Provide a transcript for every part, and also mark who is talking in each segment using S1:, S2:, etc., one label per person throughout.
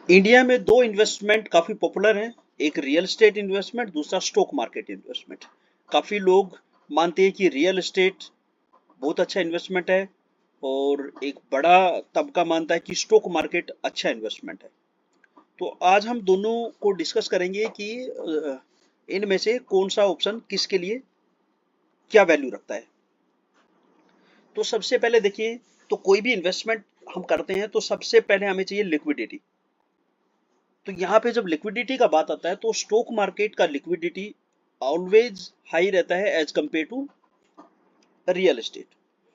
S1: India में दो investment काफी पॉपुलर हैं। एक रियल एस्टेट इन्वेस्टमेंट, दूसरा स्टॉक मार्केट इन्वेस्टमेंट। काफी लोग मानते हैं कि रियल एस्टेट बहुत अच्छा इन्वेस्टमेंट है और एक बड़ा तबका मानता है कि स्टॉक मार्केट अच्छा इन्वेस्टमेंट है। तो आज हम दोनों को डिस्कस करेंगे कि इनमें से कौन सा ऑप्शन किसके लिए क्या वैल्यू रखता है। तो सबसे पहले देखिए, तो कोई भी इन्वेस्टमेंट हम करते हैं तो सबसे पहले हमें चाहिए लिक्विडिटी। तो यहाँ पे जब लिक्विडिटी का बात आता है तो स्टॉक मार्केट का लिक्विडिटी ऑलवेज हाई रहता है as compare to real estate.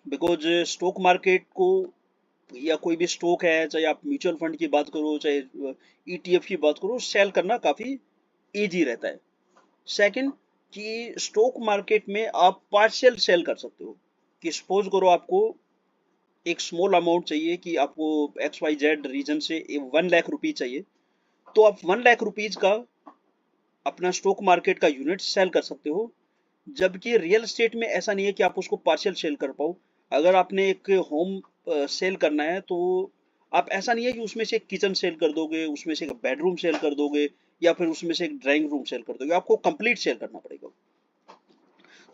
S1: Because stock market को या कोई भी स्टॉक है, चाहे आप म्यूचुअल फंड की बात करो चाहे ईटीएफ की बात करो, सेल करना काफी इजी रहता है। सेकंड, कि स्टॉक मार्केट में आप पार्शियल सेल कर सकते हो। कि सपोज करो आपको एक स्मॉल अमाउंट चाहिए, कि आपको एक्स वाई जेड रीजन से 1 लाख रुपीज चाहिए, तो आप 1 लाख रुपीज का अपना स्टॉक मार्केट का यूनिट सेल कर सकते हो। जबकि रियल एस्टेट में ऐसा नहीं है कि आप उसको पार्शियल सेल कर पाओ। अगर आपने एक होम सेल करना है तो आप, ऐसा नहीं है कि उसमें से एक किचन सेल कर दोगे, उसमें से एक बेडरूम सेल कर दोगे या फिर उसमें से एक ड्राइंग रूम सेल कर दोगे, आपको कंप्लीट सेल करना पड़ेगा।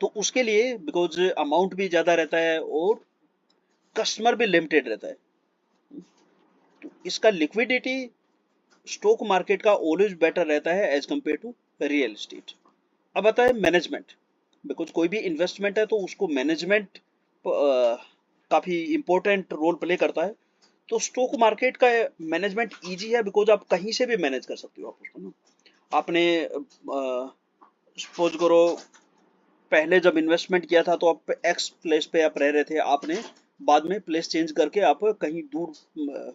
S1: तो उसके लिए बिकॉज अमाउंट भी ज्यादा रहता है और कस्टमर भी लिमिटेड रहता है, तो इसका लिक्विडिटी स्टॉक मार्केट का ऑलवेज बेटर रहता है as compare to real estate. अब आता है मैनेजमेंट। बिकॉज कोई भी इन्वेस्टमेंट है तो उसको मैनेजमेंट काफी इंपॉर्टेंट रोल प्ले करता है। तो स्टॉक मार्केट का मैनेजमेंट इजी है बिकॉज आप कहीं से भी मैनेज कर सकते हो आप उसको ना। आपने सपोज करो पहले जब इन्वेस्टमेंट किया था तो आप एक्स प्लेस पे आप रह रहे थे, आपने बाद में प्लेस चेंज करके आप कहीं दूर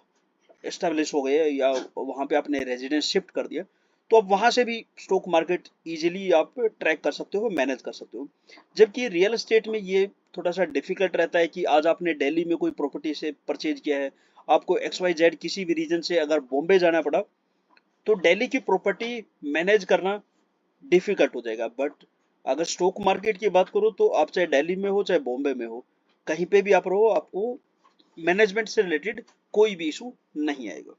S1: एस्टेब्लिश हो गए या वहां पे आपने रेजिडेंस शिफ्ट कर दिया, तो अब वहां से भी स्टॉक मार्केट इजीली आप ट्रैक कर सकते हो, मैनेज कर सकते हो। जबकि रियल एस्टेट में ये थोड़ा सा डिफिकल्ट रहता है कि आज आपने दिल्ली में कोई प्रॉपर्टी से परचेज किया है, आपको एक्स वाई जेड किसी भी रीजन से अगर बॉम्बे जाना पड़ा तो दिल्ली की प्रॉपर्टी मैनेज करना डिफिकल्ट हो जाएगा। बट अगर स्टॉक मार्केट की बात करो तो आप चाहे दिल्ली में हो चाहे बॉम्बे में हो, कहीं पे भी आप रहो, आपको मैनेजमेंट से रिलेटेड कोई भी इशू नहीं आएगा।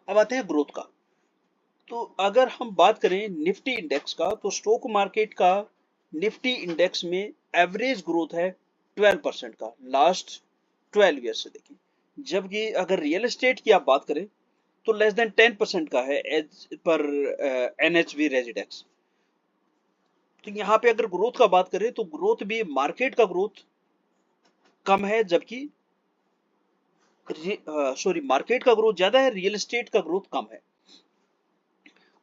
S1: अब आते हैं ग्रोथ का। तो अगर हम बात करें निफ्टी इंडेक्स का, तो स्टॉक मार्केट का निफ्टी इंडेक्स में एवरेज ग्रोथ है 12% का लास्ट 12 ईयर से देखिए। जबकि अगर रियल एस्टेट की आप बात करें तो लेस देन 10% का है एज पर एनएचवी रेजिडेक्स। तो यहाँ पे अगर ग्रोथ का बात करें तो ग्रोथ भी मार्केट का ग्रोथ कम है, जबकि सॉरी, मार्केट का ग्रोथ ज्यादा है, रियल एस्टेट का ग्रोथ कम है।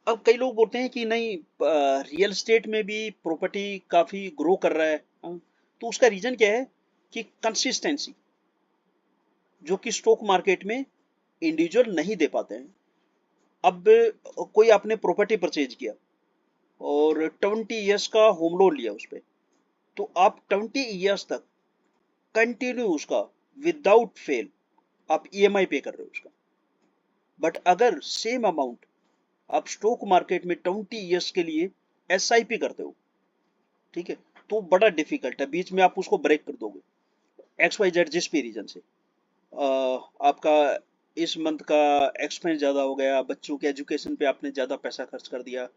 S1: अब कई लोग बोलते हैं कि नहीं, रियल एस्टेट में भी प्रॉपर्टी काफी ग्रो कर रहा है। तो उसका रीजन क्या है कि कंसिस्टेंसी, जो कि स्टॉक मार्केट में इंडिविजुअल नहीं दे पाते हैं। अब कोई आपने प्रॉपर्टी परचेज किया और 20 इयर्स का होम लोन लिया उस पे, तो आप 20 इयर्स तक कंटिन्यू उसका विदाउट फेल आप ईएमआई पे कर रहे हो उसका। बट अगर सेम अमाउंट आप स्टॉक मार्केट में 20 इयर्स के लिए एसआईपी करते हो, ठीक है, तो बड़ा डिफिकल्ट है, बीच में आप उसको ब्रेक कर दोगे एक्स वाई जेड जिस भी रीजन से। आपका इस मंथ का एक्सपेंस ज्यादा हो गया, बच्चों के एजुकेशन पे आपने ज्यादा पैसा खर्च कर दिया।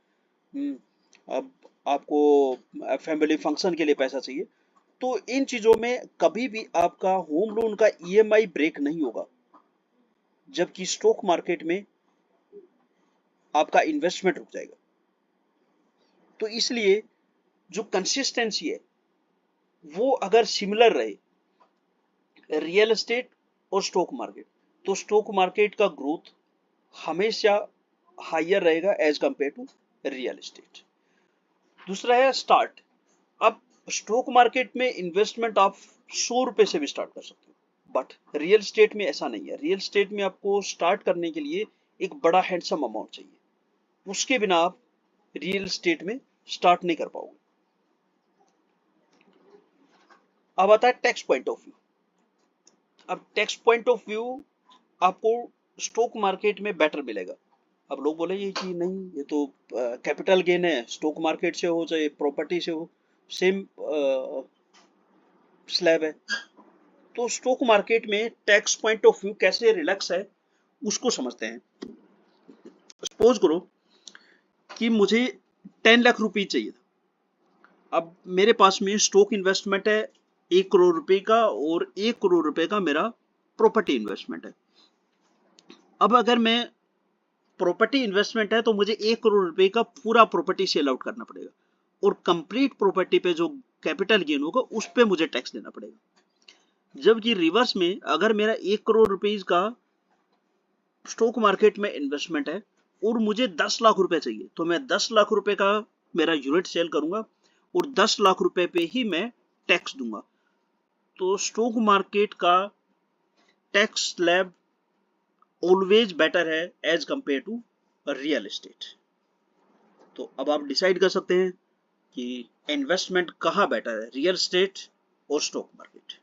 S1: अब आपको फैमिली फंक्शन के लिए पैसा चाहिए, तो इन चीजों में कभी भी आपका होम लोन का ईएमआई ब्रेक नहीं होगा। जबकि स्टॉक मार्केट में आपका इन्वेस्टमेंट रुक जाएगा। तो इसलिए जो कंसिस्टेंसी है वो अगर सिमिलर रहे रियल एस्टेट और स्टॉक मार्केट, तो स्टॉक मार्केट का ग्रोथ हमेशा हायर रहेगा as compare to real estate. दूसरा है स्टार्ट। अब स्टॉक मार्केट में इन्वेस्टमेंट आप 100 रुपए से भी स्टार्ट कर सकते हो, बट रियल एस्टेट में ऐसा नहीं है। रियल एस्टेट में आपको स्टार्ट करने के लिए एक बड़ा हैंडसम अमाउंट चाहिए, उसके बिना आप रियल एस्टेट में स्टार्ट नहीं कर पाओगे। अब आता है टैक्स पॉइंट ऑफ व्यू। अब टैक्स पॉइंट ऑफ व्यू आपको स्टॉक मार्केट में बेटर मिलेगा। अब लोग बोलेंगे कि नहीं, ये तो कैपिटल गेन है, स्टॉक मार्केट से हो चाहे प्रॉपर्टी से हो, सेम स्लैब है। तो स्टॉक मार्केट में टैक्स पॉइंट ऑफ व्यू कैसे रिलैक्स है उसको समझते हैं। सपोज करो कि मुझे 10 लाख रुपए चाहिए था। अब मेरे पास में स्टॉक इन्वेस्टमेंट है 1 करोड़ रुपए का, और 1 करोड़ रुपए का मेरा प्रॉपर्टी इन्वेस्टमेंट है। अब अगर मैं प्रॉपर्टी इन्वेस्टमेंट है तो मुझे 1 करोड़ रुपए का पूरा प्रॉपर्टी सेल आउट करना पड़ेगा, और कंप्लीट प्रॉपर्टी पे जो कैपिटल गेन होगा उस पे मुझे टैक्स देना पड़ेगा। जबकि रिवर्स में अगर मेरा 1 करोड़ रुपए का स्टॉक मार्केट में इन्वेस्टमेंट है और मुझे 10 लाख रुपए चाहिए, तो मैं 10 लाख रुपए का मेरा यूनिट सेल करूंगा और 10 लाख रुपए पे ही मैं टैक्स दूंगा। तो स्टॉक मार्केट का टैक्स स्लैब ऑलवेज बेटर है as compare to real estate. तो अब आप डिसाइड कर सकते हैं कि इन्वेस्टमेंट कहाँ बेटर है, रियल एस्टेट और स्टॉक मार्केट।